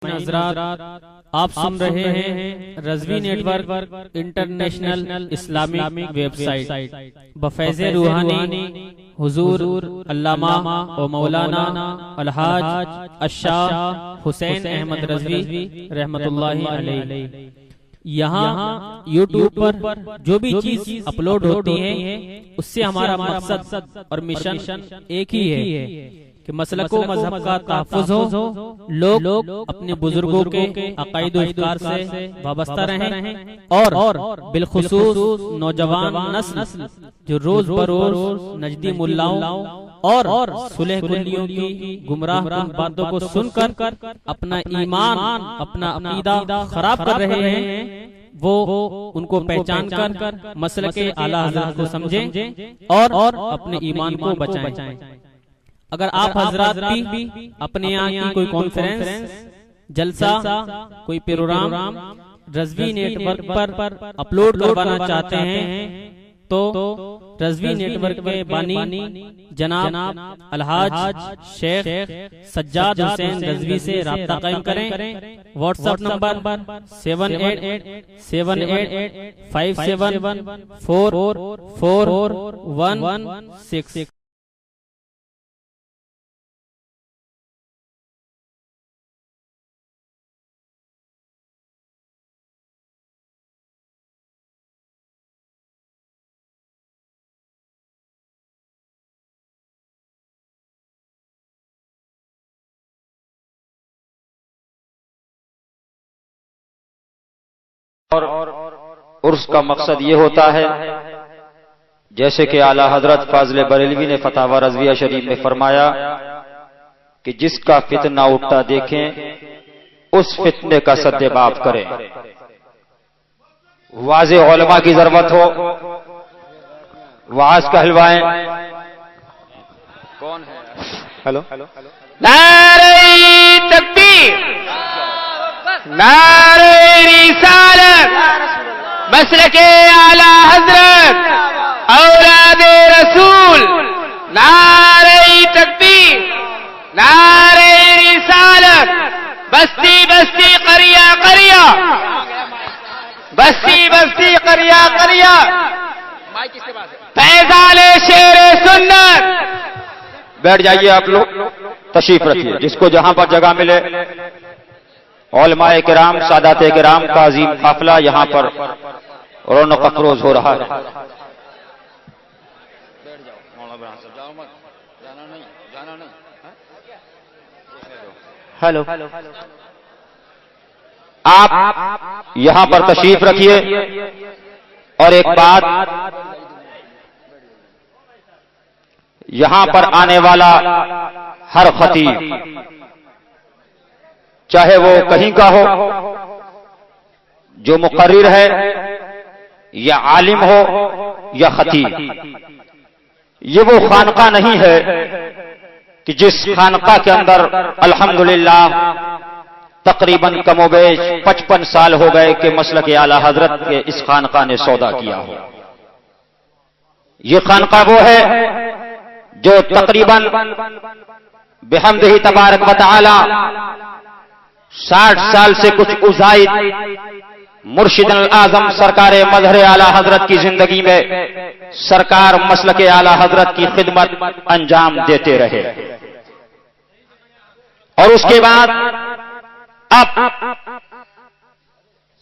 سامعین حضرات، آپ سن رہے ہیں Rizvi network international Islamic website بفیض روحانی حضور علامہ و مولانا الحاج الشاہ حسین احمد رضوی رحمت اللہ علیہ۔ یہاں یوٹیوب پر جو بھی چیز اپلوڈ ہوتی ہے اس سے ہمارا مقصد اور مشن ایک ہی ہے کہ مسلک و مذہب کا تحفظ ہو، لوگ اپنے بزرگوں کے عقائد و افکار سے وابستہ رہیں اور بالخصوص نوجوان نسل جو روز بروز نجدی ملاؤں اور صلح کلیوں کی گمراہ کن باتوں کو سن کر اپنا ایمان اپنا عقیدہ خراب کر رہے ہیں، وہ ان کو پہچان کر مسلک اعلیٰ حضرت کو سمجھیں اور اپنے ایمان کو بچائیں۔ اگر آپ حضرات بھی اپنے یہاں کی کوئی کانفرنس، جلسہ، کوئی پروگرام رضوی نیٹ ورک پر اپلوڈ کروانا چاہتے ہیں تو رضوی نیٹ ورک کے بانی جناب الحاج شیخ سجاد حسین رضوی سے رابطہ قائم کریں۔ What's app number 7887574416۔ اور عرس کا مقصد یہ ہوتا ہے، جیسے کہ اعلیٰ حضرت فاضل بریلوی نے فتاوی رضویہ شریف میں فرمایا کہ جس کا فتنہ اٹھتا دیکھیں اس فتنے کا سدباب کریں۔ واضح علماء کی ضرورت ہو، وعظ کہلوائیں۔ کون ہے؟ ہلو، نعرہ تکبیر، نعرہ رسالت، مسلک اعلی حضرت، اولاد رسول، نعرہ تکبیر، نعرہ رسالت، بستی بستی قریہ قریہ، بستی بستی قریہ قریہ، فیضان شیر سنت۔ بیٹھ جائیے آپ لوگ، تشریف رکھیے، جس کو جہاں پر جگہ ملے۔ علماء کرام، سادات کرام کا عظیم قافلہ یہاں پر رونق افروز ہو رہا ہے۔ ہلو، آپ یہاں پر تشریف رکھیے۔ اور ایک بات، یہاں پر آنے والا ہر خطیب، چاہے وہ کہیں کا ہو، جو مقرر ہے یا عالم ہو یا خطیب، یہ وہ خانقاہ نہیں ہے کہ جس خانقاہ کے اندر الحمدللہ تقریباً کم و بیش 55 سال ہو گئے کہ مسلک اعلیٰ حضرت کے اس خانقاہ نے سودا کیا ہو۔ یہ خانقاہ وہ ہے جو تقریباً بحمدہ تبارک و تعالی 60 سال سے کچھ زائد مرشد الاعظم سرکار مظہر اعلیٰ حضرت کی زندگی میں سرکار مسلک اعلیٰ حضرت کی خدمت انجام دیتے رہے، اور اس کے بعد اب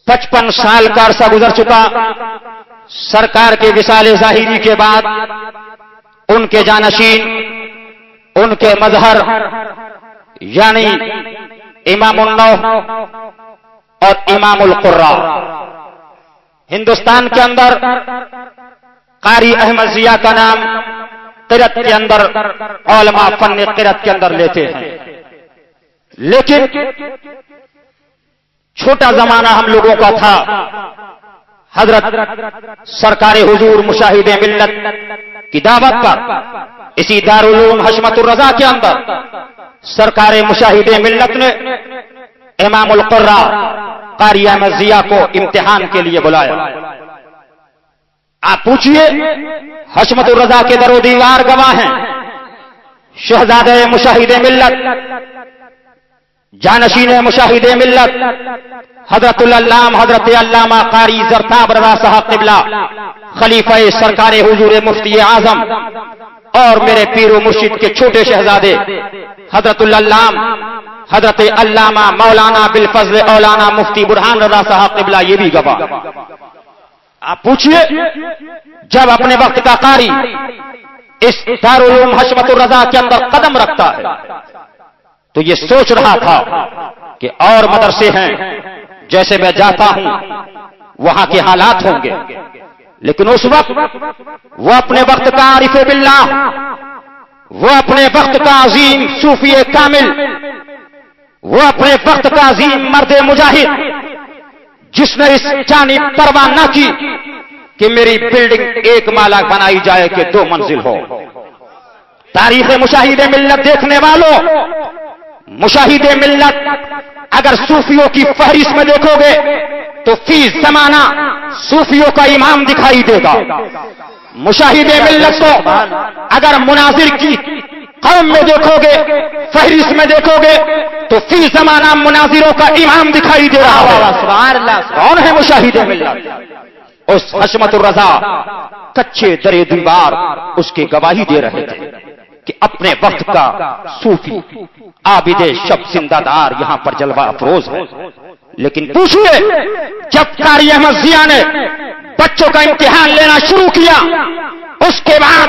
55 سال کا عرصہ گزر چکا۔ سرکار کے وصال ظاہری کے بعد ان کے جانشین، ان کے مظہر یعنی امام النو اور امام القرا، ہندوستان کے اندر قاری احمد ضیاء کا نام قرأت کے اندر علماء فن قرأت کے اندر لیتے ہیں، لیکن چھوٹا زمانہ ہم لوگوں کا تھا۔ حضرت سرکار حضور مشاہد ملت کی دعوت پر اسی دارالعلوم حشمت الرضا کے اندر سرکار مشاہد ملت نے امام القرا قاری احمد ضیاء کو امتحان کے لیے بلایا۔ آپ پوچھئے، حشمت الرضا کے در و دیوار گواہ ہیں، شہزادہ مشاہد ملت جانشین مشاہد ملت حضرت العلام حضرت علامہ قاری زرتاب رضا صاحب قبلہ خلیفہ سرکار حضور مفتی اعظم اور میرے پیر و مرشد کے چھوٹے شہزادے حضرت العلام حضرت علامہ مولانا بالفضل اولانا مفتی برہان رضا صاحب قبلہ یہ بھی گواہ. آپ پوچھئے جب اپنے وقت کا قاری اس دارالعلوم حشمت الرضا کے اندر قدم رکھتا ہے تو یہ سوچ رہا تھا کہ اور مدرسے ہیں جیسے میں جاتا ہوں وہاں کے حالات ہوں گے، لیکن اس وقت وہ اپنے وقت کا عارف باللہ، وہ اپنے وقت کا عظیم صوفی کامل، وہ اپنے وقت کا عظیم مرد مجاہد جس نے اس جانب پرواہ نہ کی کہ میری بلڈنگ ایک مالا بنائی جائے کہ 2 منزل ہو. تاریخ مشاہد ملت دیکھنے والوں، مشاہد ملت اگر صوفیوں کی فہرست میں دیکھو گے تو فی زمانہ صوفیوں کا امام دکھائی دے گا. مشاہد ملت کو اگر مناظر کی قوم میں دیکھو گے، فہرست میں دیکھو گے تو فی زمانہ مناظروں کا امام دکھائی دے رہا ہے. سبحان اللہ. کون ہے مشاہد ملت؟ اس حشمت الرضا کچے درے دیوار اس کی گواہی دے رہے تھے کہ اپنے وقت کا صوفی عابد شب زندہ دار یہاں پر جلوہ افروز ہے. لیکن پوچھئے جب قاری احمد ضیاء نے بچوں کا امتحان لینا شروع کیا اس کے بعد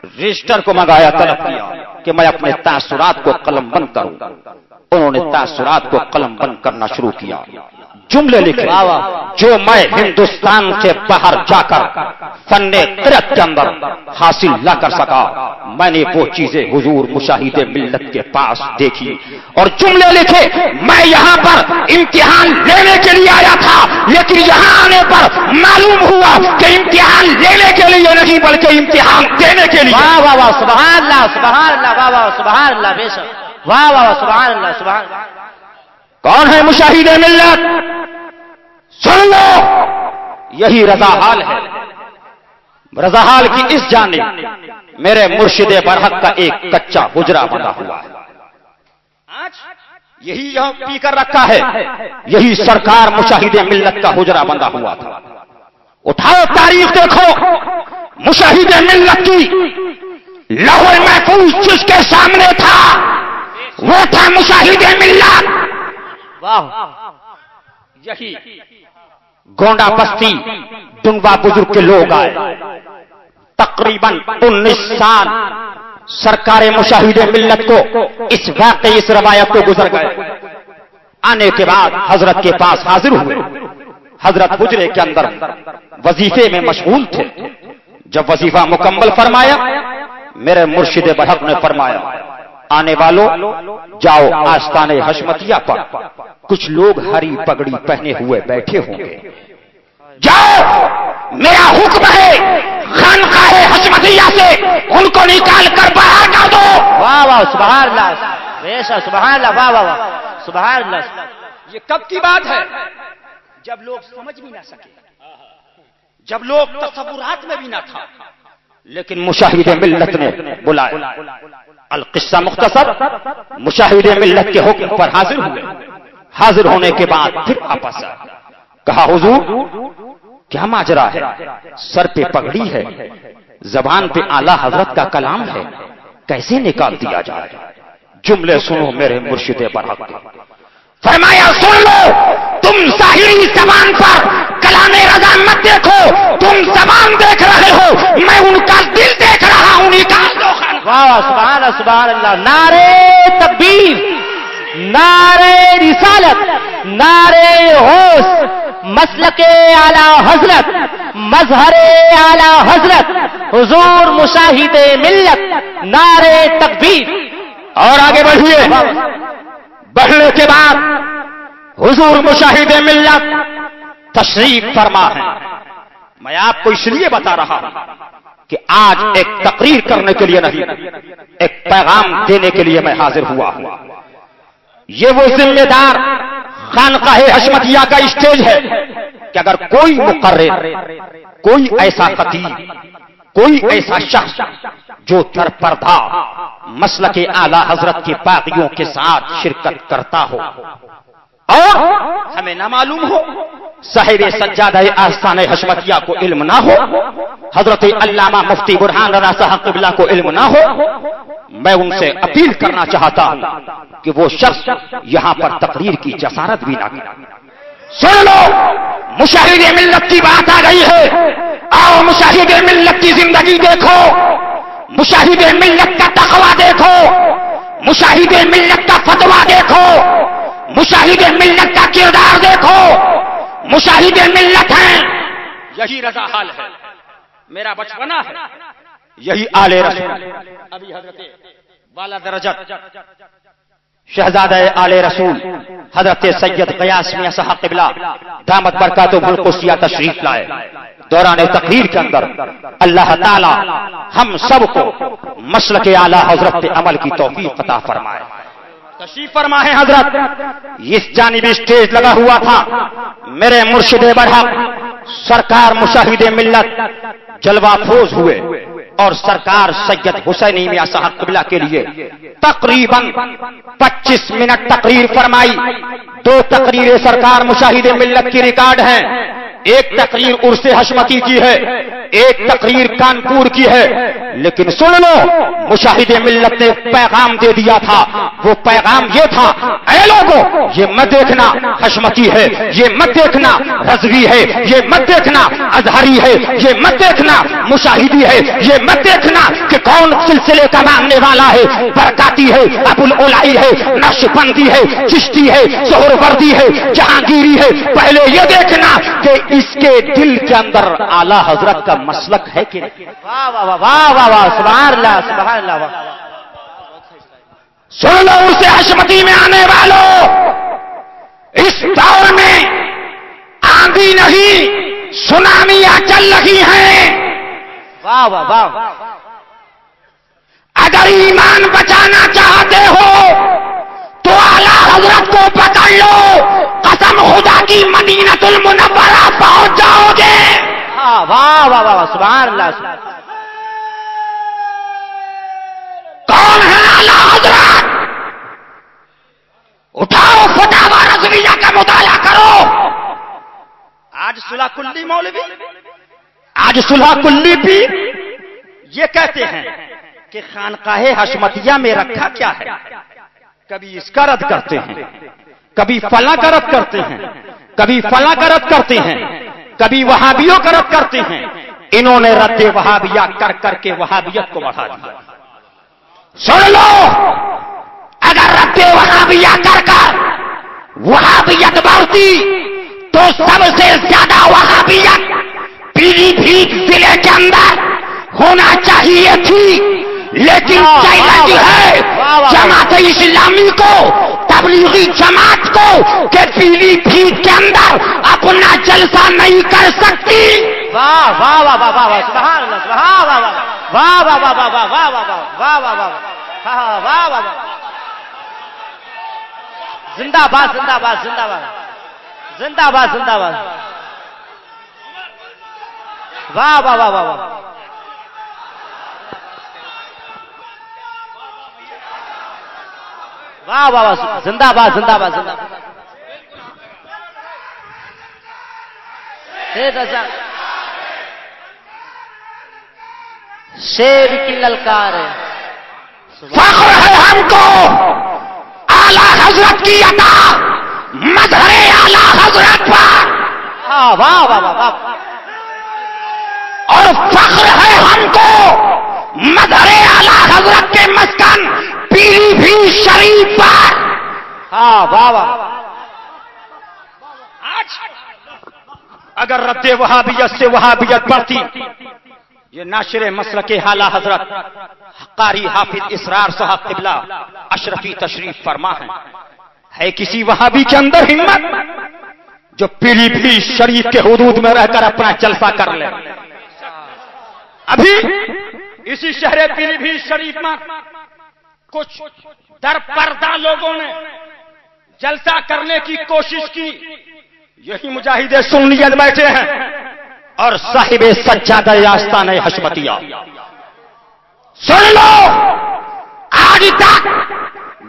رجسٹر کو منگایا، طلب کیا کہ میں اپنے تاثرات کو قلم بند کروں. انہوں نے تاثرات کو قلم بند کرنا شروع کیا، جملے لکھے جو میں ہندوستان سے باہر جا کر فن قرأت کے اندر حاصل نہ کر سکا، میں نے وہ چیزیں حضور مشاہد ملت کے پاس دیکھی. اور جملے لکھے میں یہاں پر امتحان لینے کے لیے آیا تھا، لیکن یہاں آنے پر معلوم ہوا کہ امتحان لینے کے لیے نہیں بلکہ امتحان دینے کے لیے. واہ واہ واہ سبحان اللہ سبحان اللہ، واہ واہ سبحان اللہ، بے شک واہ واہ سبحان اللہ سبحان اللہ. کون ہے مشاہد ملت؟ سن لو، یہی رضا حال ہے. رضا حال کی اس جانب میرے مرشد برحق کا ایک کچا حجرہ بنا ہوا ہے. یہی یہاں پی کر رکھا ہے، یہی سرکار مشاہد ملت کا حجرہ بنا ہوا تھا. اٹھاؤ تاریخ دیکھو، مشاہد ملت کی لوح محفوظ جس کے سامنے تھا وہ تھا مشاہد ملت. یہی گونڈا بستی ڈنگوا بزرگ کے لوگ آئے، تقریباً 19 سال سرکار مشاہد ملت کو اس واقعے اس روایت کو گزر گئے. آنے کے بعد حضرت کے پاس حاضر ہوئے. حضرت حجرے کے اندر وظیفے میں مشغول تھے. جب وظیفہ مکمل فرمایا میرے مرشد برحق نے فرمایا آنے والوں جاؤ آستانے حشمتیہ پر کچھ لوگ ہری پگڑی پہنے ہوئے بیٹھے ہوں گے، جاؤ میرا حکم ہے خانقاہ حشمتیہ سے ان کو نکال کر باہر کر دو. واہ واہ سبحان اللہ، بے شک سبحان اللہ، واہ واہ واہ سبحان اللہ. یہ کب کی بات ہے؟ جب لوگ سمجھ بھی نہ سکے، جب لوگ تصورات میں بھی نہ تھا، لیکن مشاہد ملت نے بلایا. القصہ مختصر، مشاہد ملت کے حکم پر حاضر ہوئے. حاضر ہونے کے بعد پھر واپس آئے. کہا حضور کیا ماجرا ہے؟ سر پہ پگڑی ہے، زبان پہ اعلیٰ حضرت کا کلام ہے، کیسے نکال دیا جائے؟ جملے سنو میرے مرشد برحق. فرمایا سن لو، تم ظاہری زبان پر کلام رضا مت دیکھو، تم زبان دیکھ رہے ہو، میں ان کا دل دیکھ رہا ہوں. نکال دو. واہ سبحان اللہ سبحان اللہ. نعرے تکبیر، نعرے رسالت، نعرے غوث، مسلک اعلی حضرت، مظہر اعلی حضرت حضور مشاہد ملت، نعرے تکبیر. اور آگے بڑھیے. بڑھنے کے بعد حضور مشاہد ملت تشریف فرما ہے. میں آپ کو اس لیے بتا رہا ہوں کہ آج ایک تقریر کرنے کے لیے نہیں، ایک پیغام دینے کے لیے میں حاضر ہوا ہوں. یہ وہ ذمہ دار خانقاہ حشمتیہ کا اسٹیج ہے کہ اگر کوئی مقرر، کوئی ایسا خطیب، کوئی ایسا شخص جو در پردہ مسلک اعلی حضرت کے باغیوں کے ساتھ شرکت کرتا ہو اور ہمیں نہ معلوم ہو، صاحب سجادہ آستان حشمتیہ کو علم نہ ہو، حضرت علامہ مفتی برہان رضا صاحب قبلہ کو علم نہ ہو، میں ان سے اپیل کرنا چاہتا ہوں کہ وہ شخص یہاں پر تقریر کی جسارت بھی نہ کرے۔ سن لو، مشاہد ملت کی بات آ گئی ہے، آؤ مشاہد ملت کی زندگی دیکھو، مشاہد ملت کا تقویٰ دیکھو، مشاہد ملت کا فتویٰ دیکھو، مشاہد ملت کا کردار دیکھو، مشاہد ملت ہیں۔ یہی رضا حال ہے، میرا بچپنا ہے، یہی آل رسول۔ ابھی حضرت والا درجت شہزادہ آل رسول حضرت سید قیاس میاں صاحب قبلہ دامت برکاتہم القدسیہ تشریف لائے۔ دوران تقریر کے اندر اللہ تعالی ہم سب کو مسلک اعلی حضرت پہ عمل کی توفیق عطا فرمائے۔ تشریف فرما ہے حضرت، اس جانب اسٹیج لگا ہوا تھا، میرے مرشد برحق سرکار مشاہد ملت جلوہ فروز ہوئے اور سرکار سید حسینی میاں صاحب قبلہ کے لیے تقریباً 25 منٹ تقریر فرمائی۔ 2 تقریریں سرکار مشاہد ملت کی ریکارڈ ہیں، ایک تقریر عرس حشمتی کی ہے، ایک تقریر کانپور کی ہے، لیکن سن لو مشاہد ملت نے پیغام دے دیا تھا، وہ پیغام یہ تھا، اے لوگوں یہ مت دیکھنا حشمتی ہے، یہ مت دیکھنا رضوی ہے، یہ مت دیکھنا ازہری ہے، یہ مت دیکھنا مشاہدی ہے، یہ مت دیکھنا کہ کون سلسلے کا ماننے والا ہے، برکاتی ہے، ابو العلائی ہے، نقشبندی ہے، چشتی ہے، سہروردی ہے، جہانگیری ہے، پہلے یہ دیکھنا کہ اس کے دل کے اندر اعلی حضرت کا مسلک ہے کہ نہیں۔ واہ واہ واہ واہ واہ، سبحان اللہ سبحان اللہ۔ سن لو اسے حشمتی میں آنے والوں، اس دور میں آندھی نہیں سونامیاں چل رہی ہیں۔ واہ واہ واہ، اگر ایمان بچانا چاہتے ہو تو اعلی حضرت کو پکڑ لو، قسم خدا کی مدینہ المنورہ پہنچ جاؤ گے۔ واہ واہ واہ واہ، سبحان اللہ۔ کون ہے اعلی حضرت؟ اٹھاؤ فتاوی رضویہ کا مطالعہ کرو۔ آج صلح کلی مولوی، آج صلح کلی بھی یہ کہتے ہیں کہ خانقاہ حشمتیہ میں رکھا کیا ہے، کبھی اس کا رد کرتے ہیں، کبھی فلاں کا رد کرتے ہیں، کبھی فلاں کا رد کرتے ہیں، کبھی وہابیوں کا رد کرتے ہیں۔ انہوں نے رد وہابیہ کر کر کے وہابیت کو بڑھا دیا۔ سن لو، اگر رد وہابیہ کر کر وہابیت بڑھتی تو سب سے زیادہ وہابیت پیلی بھیت ضلع کے اندر ہونا چاہیے تھی، لیکن چیلنج ہے جماعت اسلامی کو، تبلیغی جماعت کو کہ پیلی بھیت کے اندر اپنا جلسہ نہیں کر سکتی۔ واہ واہ واہ واہ واہ، سبحان اللہ سبحان اللہ، واہ واہ واہ واہ واہ واہ واہ واہ واہ واہ واہ واہ، زندہ باد زندہ باد زندہ باد زندہ باد زندہ باد، واہ واہ واہ واہ واہ، واہ واہ واہ، زندہ باد زندہ باد زندہ باد۔ شیر کی للکار ہے، فخر ہے ہم کو اعلی حضرت کی عطا، مظہر اعلی حضرت پر، واہ واہ واہ واہ واہ، اور فخر ہے ہم کو مظہر اعلی حضرت کے مسکن پیلی بھیت شریف پر۔ ہاں واہ واہ، اگر رد وہابیت سے وہابیت بڑھتی، یہ ناشر مسلک اعلی حضرت قاری حافظ اسرار صاحب قبلہ اشرفی تشریف فرما ہے کسی وہابی کے اندر ہمت جو پیلی بھیت شریف کے حدود میں رہ کر اپنا جلسہ کر لے؟ ابھی اسی شہر پیلی بھیت شریف میں کچھ در پردہ لوگوں نے جلسہ کرنے کی کوشش کی، یہی مجاہد سنیت بیٹھے ہیں اور صاحب سجادہ آستان حشمتیہ سن لو، آج تک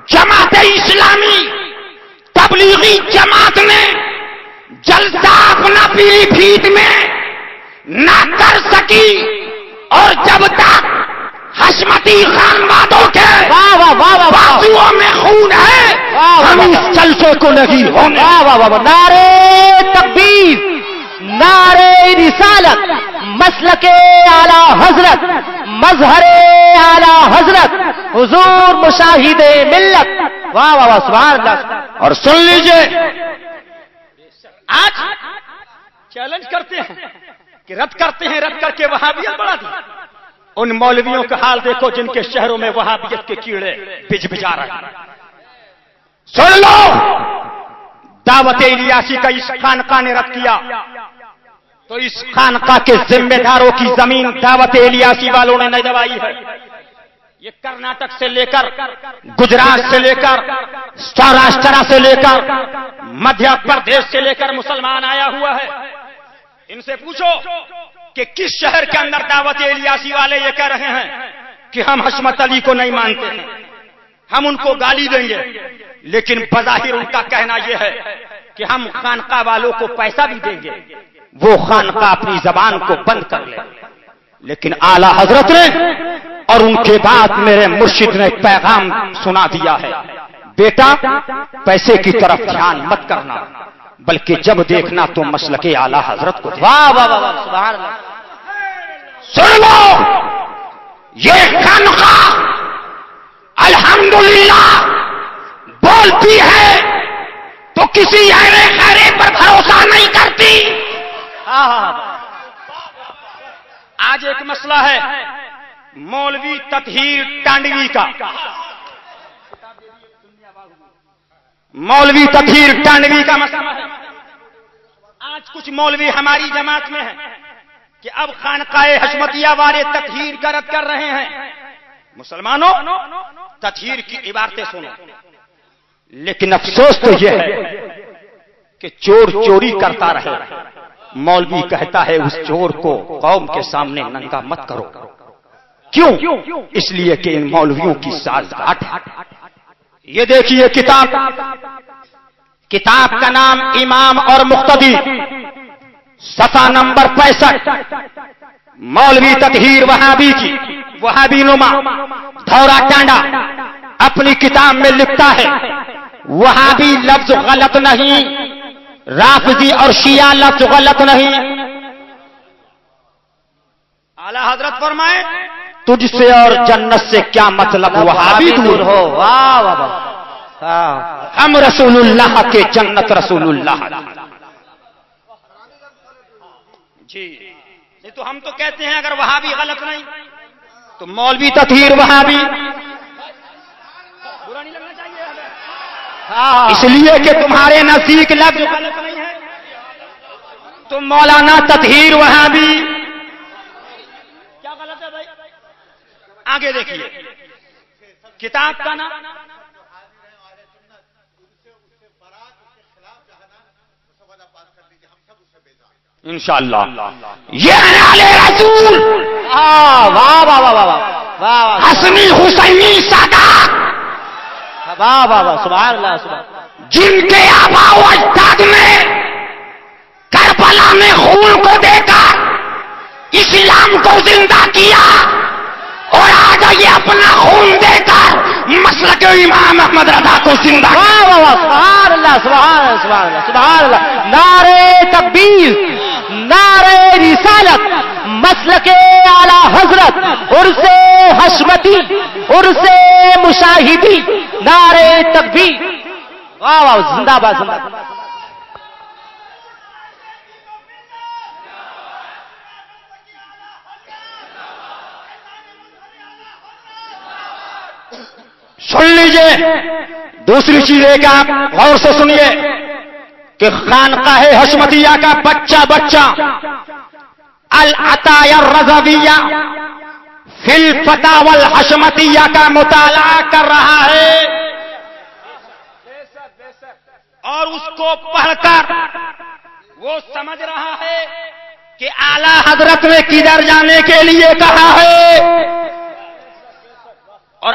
جماعت اسلامی تبلیغی جماعت نے جلسہ اپنا پیلی بھیت میں نہ کر سکی، اور جب تک حشمتی خانوادوں کے بازوؤں میں خون ہے ہم اس جلسے کو نہیں ہونے۔ نعرے تکبیر، نعرے رسالت، مسلک اعلی حضرت، مظہر اعلی حضرت، حضور مشاہد ملت، واہ واہ واہ سبحان اللہ۔ اور سن لیجئے، آج چیلنج کرتے ہیں کہ رد کرتے ہیں، رد کر کے وہابیت بڑھا دی۔ ان مولویوں کا حال دیکھو جن کے شہروں میں وہابیت کے کیڑے بج بجا رہے ہیں۔ سن لو، دعوت الیاسی کا اس خانقاہ نے رد کیا تو اس خانقاہ کے ذمہ داروں کی زمین دعوت الیاسی والوں نے نہیں دبائی ہے۔ یہ کرناٹک سے لے کر گجرات سے لے کر سوراشٹر سے لے کر مدھیہ پردیش سے لے کر مسلمان آیا ہوا ہے۔ ان سے پوچھو کہ کس شہر کے اندر دعوت الیاسی والے یہ کہہ رہے ہیں کہ ہم حشمت علی کو نہیں مانتے ہیں، ہم ان کو گالی دیں گے، لیکن بظاہر ان کا کہنا یہ ہے کہ ہم خانقاہ والوں کو پیسہ بھی دیں گے۔ وہ خانقاہ اپنی زبان کو بند کر لے، لیکن اعلی حضرت نے اور ان کے بعد میرے مرشد نے پیغام سنا دیا ہے، بیٹا پیسے کی طرف دھیان مت کرنا، بلکہ جب دیکھنا تو مسلک اعلی حضرت کو دیکھنا۔ واہ واہ واہ سبحان اللہ۔ سن لو، یہ خانقاہ الحمدللہ بولتی ہے تو کسی ایرے خیرے پر بھروسہ نہیں کرتی۔ آج ایک مسئلہ ہے مولوی تطہیر ٹانڈوی کا، مولوی تطہیر ٹانڈوی کا مسئلہ مسئلہ ہے۔ آج کچھ مولوی ہماری جماعت میں ہیں کہ اب خانقاہ حشمتیہ والے تطہیر کا رد کر رہے ہیں۔ مسلمانوں، تطہیر کی عبارتیں سنو، لیکن افسوس تو یہ ہے کہ چور چوری کرتا رہے، مولوی کہتا ہے اس چور کو قوم کے سامنے ننگا مت کرو۔ کیوں؟ اس لیے کہ ان مولویوں کی سازگاٹ ہے۔ یہ دیکھیے کتاب کا نام امام اور مقتدی، صفحہ نمبر 65، مولوی تطہیر وہابی کی، وہابی نما دھورا ٹانڈا اپنی کتاب میں لکھتا ہے وہابی لفظ غلط نہیں، رافضی اور شیعہ لفظ غلط نہیں۔ اعلی حضرت فرمائے تجھ سے اور جنت سے کیا مطلب، وہابی دور ہو، واہ واہ واہ۔ ہم رسول اللہ کے، جنت رسول اللہ۔ جی نہیں تو ہم تو کہتے ہیں اگر وہابی غلط نہیں تو مولوی تطہیر وہابی، برا نہیں لگنا چاہیے ہمیں۔ اس لیے کہ تمہارے نزدیک لفظ غلط نہیں ہے تو مولانا تطہیر وہابی۔ کیا غلط ہے بھائی؟ آگے دیکھیے کتاب کا نام انشاءاللہ یہ نالے رسول واہ واہ واہ واہ واہ واہ حسنی حسینی سادات، واہ واہ واہ سبحان اللہ سبحان اللہ۔ جن کے آبا و اجداد نے کربلا میں خون کو دے کر اسلام کو زندہ کیا، اور آج یہ اپنا خون دے کر مسلک امام احمد رضا کو زندہ کیا۔ واہ واہ واہ سبحان اللہ سبحان اللہ سبحان اللہ سبحان اللہ۔ نعرے تکبیر، نعرے رسالت، مسلک اعلی حضرت، عرس حشمتی، عرس مشاہدی، نعرے تکبیر، واہ واہ زندہ باد زندہ باد۔ سن لیجئے دوسری چیز ہے کہ آپ غور سے سنیے کہ خانقاہ حشمتیہ کا بچہ العطایا الرضویہ فی الفتاوی الحشمتیہ کا مطالعہ کر رہا ہے، اور اس کو پڑھ کر وہ سمجھ رہا ہے کہ اعلی حضرت نے کدھر جانے کے لیے کہا ہے۔ اور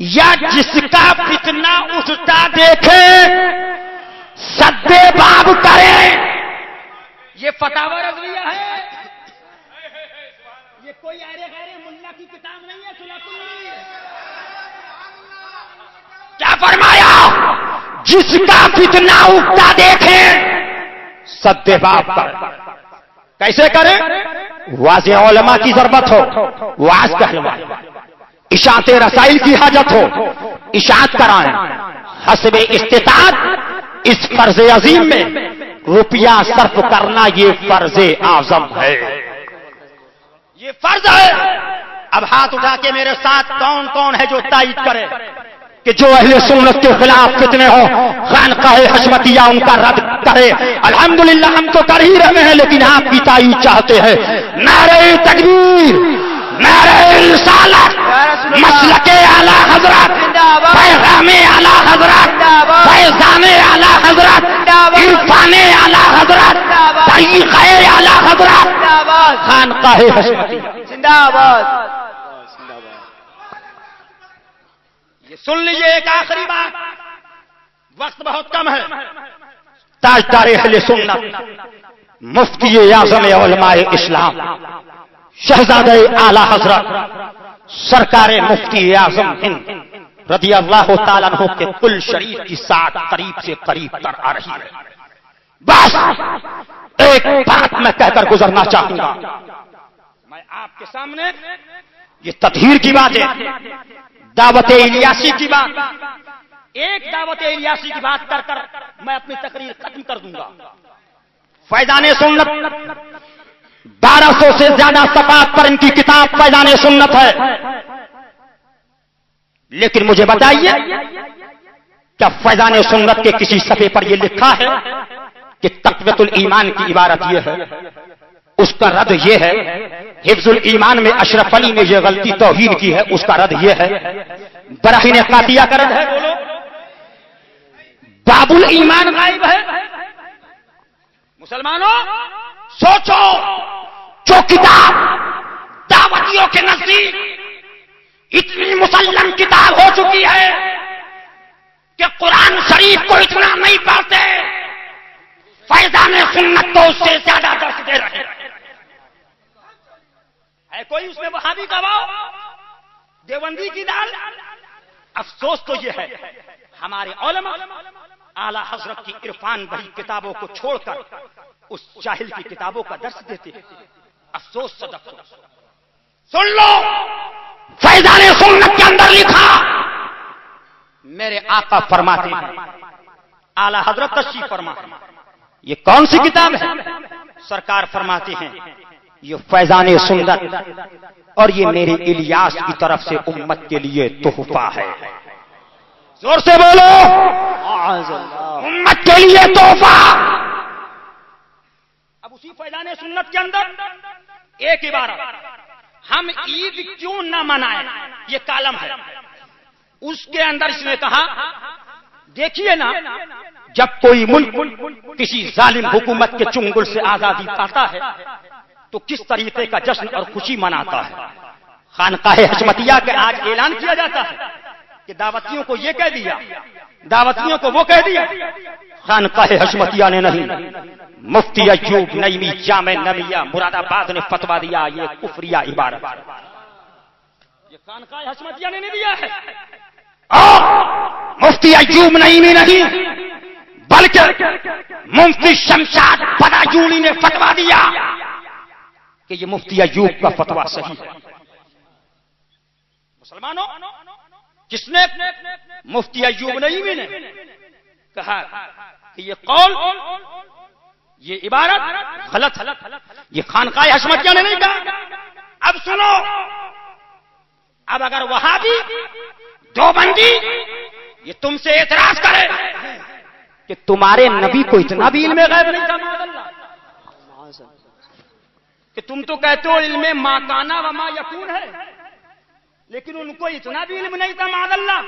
یا جس کا فتنہ اٹھتا دیکھے سدے باب کرے. یہ فتاوی رضویہ ہے، یہ کوئی ارے غیر ملا کی کتاب نہیں ہے. کیا فرمایا؟ جس کا فتنہ اٹھتا دیکھے سدے باب پر. کیسے کرے؟ واضح علماء کی ضرورت ہو، واعظ کہلوائے، اشاعت رسائل کی حاجت ہو، اشاعت کرائیں. حسب استطاعت اس فرض عظیم میں روپیہ صرف کرنا یہ فرض اعظم ہے، یہ فرض ہے. اب ہاتھ اٹھا کے میرے ساتھ کون کون ہے جو تائید کرے کہ جو اہل سنت کے خلاف فتنے ہو خانقاہ حشمتیہ ان کا رد کرے. الحمدللہ ہم تو کر ہی رہے ہیں، لیکن آپ کی تائید چاہتے ہیں. نعرہ تکبیر، نعرہ رسالت، مسلک اعلی حضرت، پیغام اعلی حضرت، فیضان اعلی حضرت، عرفان اعلی حضرت، طریقہ اعلی حضرت، خانقاہ حشمتیہ زندہ باد. یہ سن لیجئے ایک آخری بات، وقت بہت کم ہے. تاجدار اہل سنت، مفتی اعظم علماء اسلام، شہزادہ اعلی حضرت سرکار مفتی اعظم ہند رضی اللہ تعالیٰ عنہ کے کل شریف کی ساتھ قریب سے قریب تر آ رہی ہے. بس ایک بات میں کہہ کر گزرنا چاہوں گا. میں آپ کے سامنے یہ تطہیر کی بات ہے، دعوت الیاسی کی بات، ایک دعوت الیاسی کی بات کر کر میں اپنی تقریر ختم کر دوں گا. فیضان سنت 1200 سے زیادہ صفحات پر ان کی کتاب فیضان سنت ہے. لیکن مجھے بتائیے کیا فیضان سنت کے کسی صفحے پر یہ لکھا ہے کہ تقویت الایمان کی عبارت یہ ہے؟ اس کا رد یہ ہے. حفظ الایمان میں اشرف علی نے یہ غلطی توہین کی ہے، اس کا رد یہ ہے. براہین قاطعہ کا رد ہے. باب الایمان غائب ہے. مسلمانوں سوچو، جو کتاب دعوتیوں کے نزدیک اتنی مسلم کتاب ہو چکی ہے کہ قرآن شریف کو اتنا نہیں پڑھتے، فیضان سنت تو اس سے زیادہ درس دے رہے ہیں. ہے کوئی اس میں وہابی کا واؤ، دیوبندی کی دال؟ افسوس تو یہ ہے ہمارے علماء اعلی حضرت کی عرفان بھری کتابوں کو چھوڑ کر اس جاہل کی کتابوں کا درس دیتے ہیں. افسوس صد افسوس. سن لو، فیضان سنت کے اندر لکھا، میرے آقا فرماتے ہیں، اعلی حضرت تشریف فرماتے ہیں، یہ کون سی کتاب ہے؟ سرکار فرماتے ہیں یہ فیضان سنت اور یہ میرے الیاس کی طرف سے امت کے لیے تحفہ ہے. زور سے بولو، امت کے لیے تحفہ. اب اسی فیضان سنت کے اندر ایک عبارت، ہم عید کیوں نہ منائیں، یہ کالم ہے. اس کے اندر اس نے کہا، دیکھیے نا، جب کوئی ملک کسی ظالم حکومت کے چنگل سے آزادی پاتا ہے تو کس طریقے کا جشن اور خوشی مناتا ہے. خانقاہ حشمتیہ کے آج اعلان کیا جاتا ہے کہ دعوتیوں کو یہ کہہ دیا، دعوتیوں کو وہ کہہ دیا. خانقاہ حشمتیہ نے نہیں، مفتی ایوب نعیمی جامع نمیہ مراد آباد نے فتویٰ دیا یہ کفریہ عبارت. یہ خانقاہ حشمتیہ نے نہیں دیا ہے، مفتی ایوب نعیمی نہیں بلکہ مفتی شمشاد بدایونی نے فتویٰ دیا کہ یہ مفتی ایوب کا فتویٰ صحیح ہے. مسلمانوں، کس نے؟ مفتی ایوب نعیمی نے کہا کہ یہ قول، یہ عبارت غلط ہے، یہ خانقاہ حشمتیہ نے نہیں کہا. اب سنو، اب اگر وہابی دیوبندی یہ تم سے اعتراض کرے کہ تمہارے نبی کو اتنا بھی علم غیب نہیں تھا، کہ تم تو کہتے ہو علم ما کان و ما یکون ہے، لیکن ان کو اتنا بھی علم نہیں تھا معاذ اللہ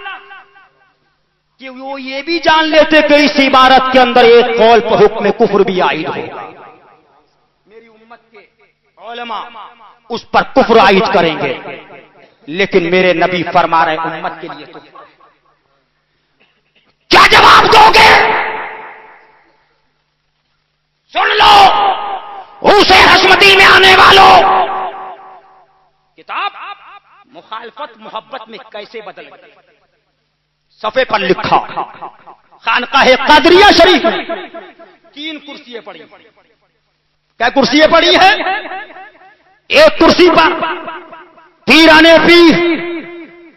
کہ وہ یہ بھی جان لیتے کہ اس عبارت کے اندر ایک قول پر حکم کفر بھی عائد ہوگا. میری امت کے علماء اس پر کفر عائد کریں گے، لیکن میرے نبی فرما رہے امت کے لیے تو کیا جواب دو گے؟ سن لو اسے حشمتی میں آنے والوں، کتاب مخالفت محبت میں کیسے بدل گئی، صفحے پر لکھا خانقاہ قادریہ شریف میں 3 کرسیاں پڑی. کیا کرسیاں پڑی ہیں؟ ایک کرسی پر پیرانے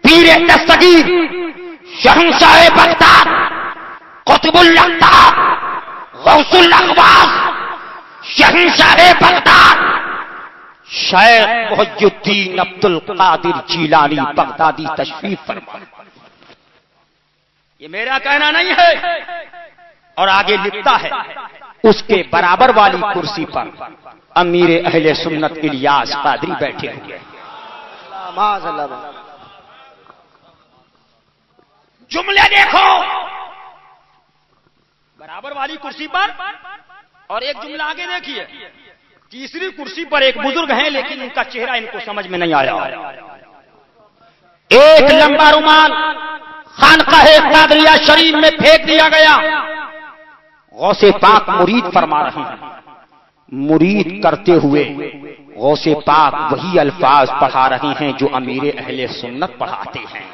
پیر دستگیر شہنشاہ بغداد قطب الاقطاب غوث الاغواث شہنشاہ بغداد شیخ محی الدین عبد القادر جیلانی بغدادی تشریف فرما. یہ میرا کہنا نہیں ہے، اور آگے لکھتا ہے اس کے برابر والی کرسی پر امیر اہل سنت الیاس قادری بیٹھے ہوئے. جملے دیکھو برابر والی کرسی پر، اور ایک جملہ آگے دیکھیے تیسری کرسی پر ایک بزرگ ہیں لیکن ان کا چہرہ ان کو سمجھ میں نہیں آیا. ایک لمبا رومال خانقاہ قادریہ شریف میں پھینک دیا گیا. غوث پاک مرید فرما رہے ہیں، مرید کرتے ہوئے غوث پاک وہی الفاظ پڑھا رہے ہیں جو امیر اہل سنت پڑھاتے ہیں.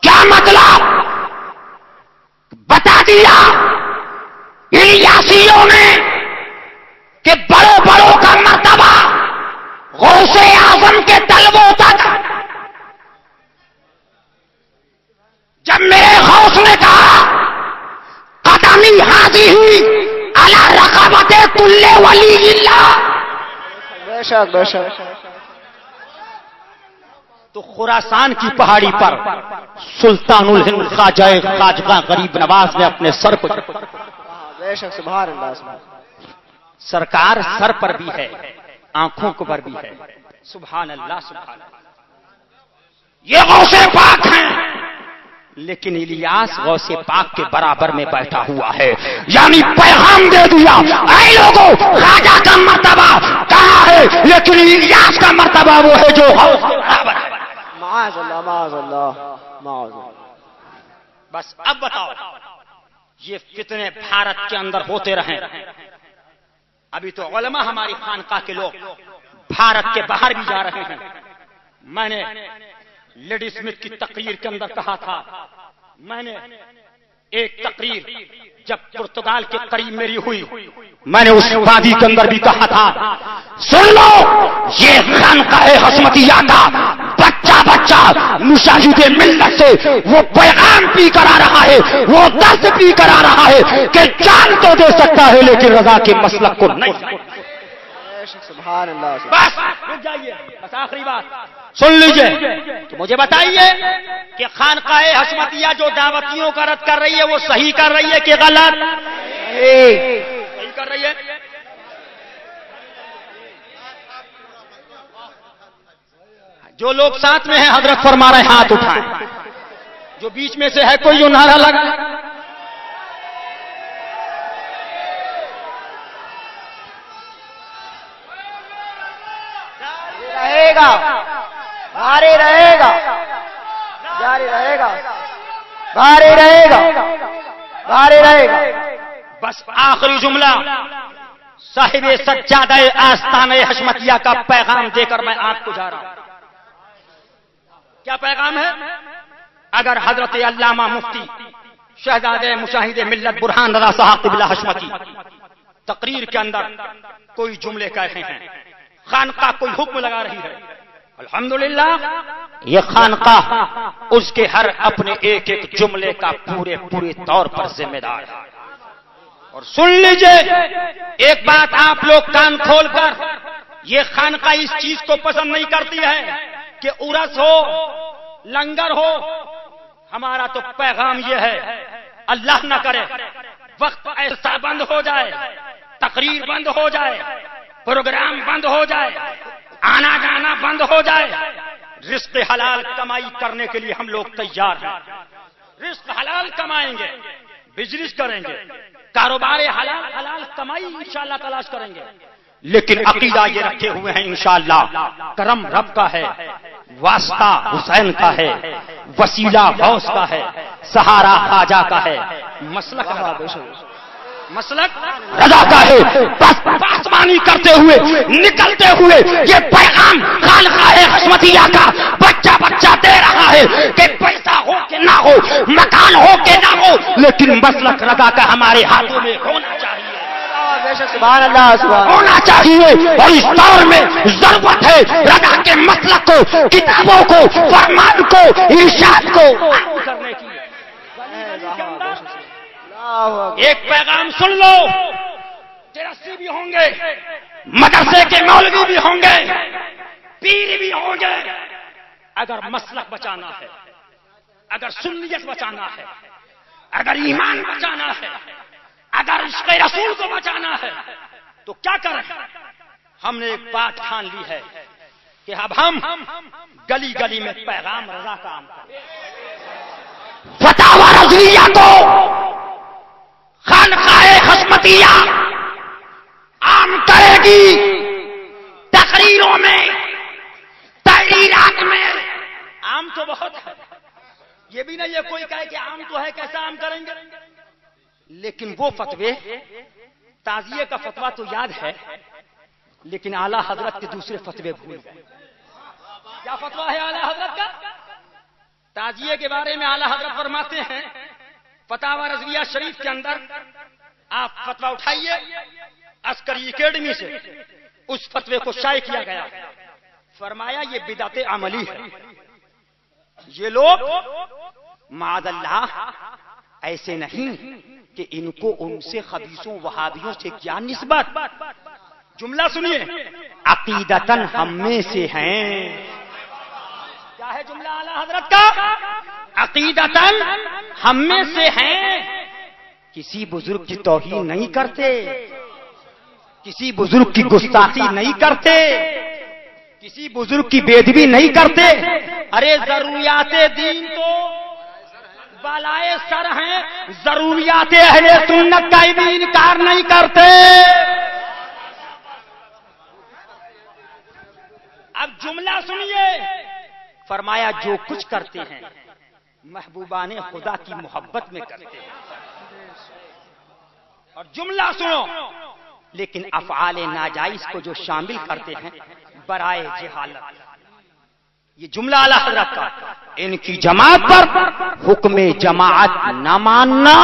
کیا مطلب؟ بتا دیا الیاسیوں نے کہ بڑوں بڑوں کا مرتبہ غوث اعظم کے طلبوں تک. جب میرے غوث نے کہا قدمی حاضی ہوئی علی رقبت کل ولی اللہ، بے شک بے شک، تو خراسان کی پہاڑی پر سلطان الہند خواجہ خواجہ غریب نواز نے اپنے سر کو، بے شک، سبحان اللہ سبحان اللہ. سرکار سر پر بھی ہے آنکھوں کو پر بھی ہے. سبحان اللہ سبحان اللہ. یہ غوث پاک ہیں لیکن الیاس غوث پاک کے برابر میں بیٹھا ہوا ہے. یعنی پیغام دے دیا اے لوگوں خواجہ کا مرتبہ کہاں ہے لیکن الیاس کا مرتبہ وہ ہے جو غوث کے برابر ہے. معاذ اللہ معاذ اللہ معاذ اللہ. بس اب بتاؤ یہ فتنے بھارت کے اندر ہوتے رہیں. ابھی تو علماء ہماری خانقاہ کے لوگ بھارت کے باہر بھی جا رہے ہیں. میں نے لیڈی اسمتھ کی تقریر کے اندر کہا تھا، میں نے ایک تقریر جب پرتگال کے قریب میری ہوئی میں نے اس وادی کے اندر بھی کہا تھا سن لو یہ خانقاہ حشمتیہ کا بچہ بچہ مشاہد ملت سے وہ پیغام پی کر آ رہا ہے، وہ درد پی کر آ رہا ہے کہ جان تو دے سکتا ہے لیکن رضا کے مسلک کو نہیں. سبحان اللہ. بس رک جائیے، بس آخری بات سن لیجئے تو مجھے بتائیے کہ خانقاہ حشمتیہ جو دعوتیوں کا رد کر رہی ہے وہ صحیح کر رہی ہے کہ غلط؟ صحیح کر رہی ہے. جو لوگ ساتھ میں ہیں حضرت فرما رہے ہیں ہاتھ اٹھائیں. جو بیچ میں سے ہے کوئی جو نعرہ لگا. رہے گا بھاری رہے گا جاری رہے گا بھاری رہے گا بھاری رہے گا. بس آخری جملہ صاحب سجادہ آستانہ حشمتیہ کا پیغام دے کر میں آپ کو جا رہا ہوں. کیا پیغام ہے؟ اگر حضرت علامہ مفتی شہزادہ مشاہد ملت برہان رضا صاحب قبلہ حشمتی تقریر کے اندر کوئی جملے کہے ہیں، خانقاہ کوئی حکم لگا رہی ہے، الحمدللہ یہ خانقاہ اس کے ہر اپنے ایک ایک جملے کا پورے طور پر ذمہ دار ہے. اور سن لیجئے ایک بات آپ لوگ کان کھول کر، یہ خانقاہ اس چیز کو پسند نہیں کرتی ہے کہ عرس ہو لنگر ہو. ہمارا تو پیغام یہ ہے اللہ نہ کرے وقت ایسا بند ہو جائے، تقریر بند ہو جائے، پروگرام بند ہو جائے، آنا جانا بند ہو جائے، رزق حلال کمائی کرنے کے لیے ہم لوگ تیار ہیں. رزق حلال کمائیں گے، بزنس کریں گے، کاروبار حلال کمائی انشاءاللہ تلاش کریں گے. لیکن عقیدہ یہ رکھے ہوئے ہیں انشاءاللہ کرم رب کا ہے، واسطہ حسین کا ہے، وسیلہ غوث کا ہے، سہارا خواجہ کا ہے، مسلک رضا کا ہے. بس پاسمانی کرتے ہوئے نکلتے ہوئے یہ پیغام خالقہ حشمتیہ کا بچہ بچہ دے رہا ہے کہ پیسہ ہو کہ نہ ہو، مکان ہو کہ نہ ہو، لیکن مسلک رضا کا ہمارے ہاتھوں میں ہونا چاہیے، سبحان اللہ سبحان ہونا چاہیے. اور اس دور میں ضرورت ہے رضا کے مسلک کو، کتابوں کو، فرمان کو، ارشاد کو کرنے کی. ایک پیغام سن لو، چرسی بھی ہوں گے، مدرسے کے مولوی بھی ہوں گے، پیر بھی ہوں گے. اگر مسلک بچانا ہے، اگر سنیت بچانا ہے، اگر ایمان بچانا ہے، اگر عشق رسول کو بچانا ہے تو کیا کریں؟ ہم نے ایک بات ٹھان لی ہے کہ اب ہم گلی گلی میں پیغام رضا کا عام کریں. فتاوی رضویہ کو خانقاہ حشمتیہ عام کرے گی، تقریروں میں، تحریرات میں. عام تو بہت ہے، یہ بھی نہیں یہ کوئی کہے کہ عام تو ہے، کیسا عام کریں گے؟ لیکن وہ فتوے، تعزیے کا فتویٰ تو یاد ہے، لیکن اعلیٰ حضرت کے دوسرے فتوے بھول گئے. کیا فتویٰ ہے اعلیٰ حضرت کا؟ تعزیے کے بارے میں اعلیٰ حضرت فرماتے ہیں فتاوی رضویہ شریف کے اندر آپ فتویٰ اٹھائیے، عسکری اکیڈمی سے اس فتوے کو شائع کیا گیا. فرمایا یہ بدعت عملی ہے، یہ لوگ معاذ اللہ ایسے نہیں کہ ان کو ان سے خبیثوں وہابیوں سے کیا نسبت. جملہ سنیے، عقیدتاً ہم میں سے ہیں. کیا ہے جملہ اعلیٰ حضرت کا؟ عقیدتاً ہم میں سے ہیں. کسی بزرگ کی توہین نہیں کرتے، کسی بزرگ کی گستاخی نہیں کرتے، کسی بزرگ کی بے ادبی نہیں کرتے. ارے ضروریات دین تو بالائے سر ہیں، ضروریات اہل سنت کا بھی انکار نہیں کرتے. اب جملہ سنیے، فرمایا جو کچھ کرتے ہیں محبوبان خدا کی محبت میں کرتے ہیں. اور جملہ سنو، لیکن افعال ناجائز کو جو شامل کرتے ہیں برائے جہالت. یہ جملہ اعلیٰ حضرت کا. ان کی جماعت پر حکم جماعت نہ ماننا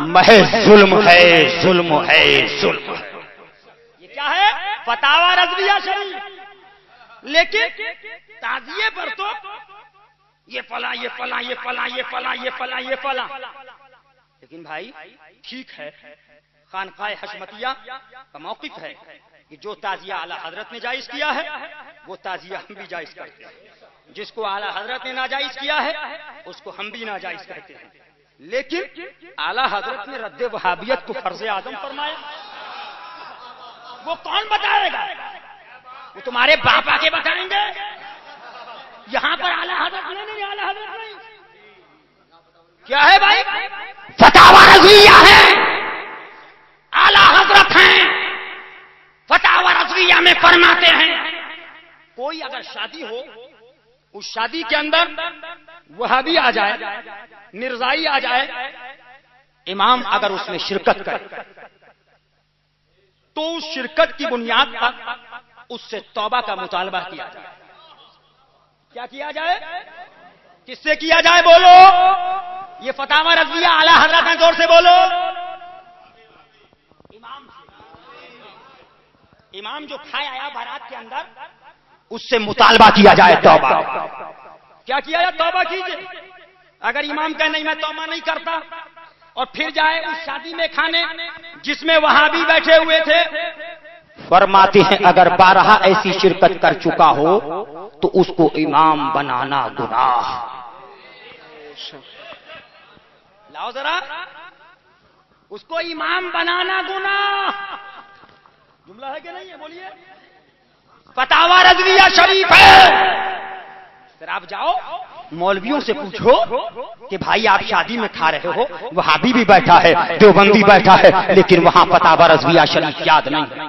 محض ظلم ہے، ظلم ہے، ظلم ہے. یہ کیا ہے؟ فتاوی رضویہ شریف. لیکن تعزیے پر تو یہ فلاں، یہ فلاں، یہ فلاں، یہ فلاں، یہ فلاں، یہ فلاں. لیکن بھائی ٹھیک ہے، خانقاہ حشمتیہ کا موقف ہے کہ جو تعزیہ اعلیٰ حضرت نے جائز کیا ہے وہ تعزیہ ہم بھی جائز کرتے ہیں. جس کو اعلیٰ حضرت نے ناجائز کیا ہے اس کو ہم بھی ناجائز کہتے ہیں. لیکن اعلیٰ حضرت نے رد وہابیت کو فرض اعظم فرمایا. وہ کون بتائے گا؟ وہ تمہارے باپ آ کے بتائیں گے. یہاں پر اعلیٰ حضرت نہیں، اعلیٰ حضرت نہیں. کیا ہے بھائی؟ فتاوی رضویہ ہے، اعلیٰ حضرت ہیں. فتاوی رضویہ میں فرماتے ہیں کوئی اگر شادی ہو، اس شادی کے اندر وہابی آ جائے، مرزائی آ جائے، امام اگر اس میں شرکت کرے تو اس شرکت کی بنیاد پر اس سے توبہ کا مطالبہ کیا جائے. کیا کیا جائے؟ کس سے کیا جائے؟ بولو. یہ فتاوی رضویہ اعلیٰ حضرت ہیں، زور سے بولو. امام جو کھائے آیا بارات کے اندر، اس سے مطالبہ کیا جائے توبہ. کیا کیا جائے؟ توبہ کیجئے. اگر امام کہے نہیں میں توبہ نہیں کرتا اور پھر جائے اس شادی میں کھانے جس میں وہابی بیٹھے ہوئے تھے، فرماتے ہیں اگر بارہا ایسی شرکت کر چکا ہو تو اس کو امام بنانا گناہ. لاؤ ذرا، اس کو امام بنانا گناہ. جملہ ہے کہ نہیں ہے؟ بولیے. فتاوی رضویہ شریف ہے. پھر آپ جاؤ مولویوں سے پوچھو کہ بھائی آپ شادی میں کھا رہے ہو، وہابی بھی بیٹھا ہے، دیوبندی بیٹھا ہے، لیکن وہاں فتاوی رضویہ شریف یاد نہیں ہے.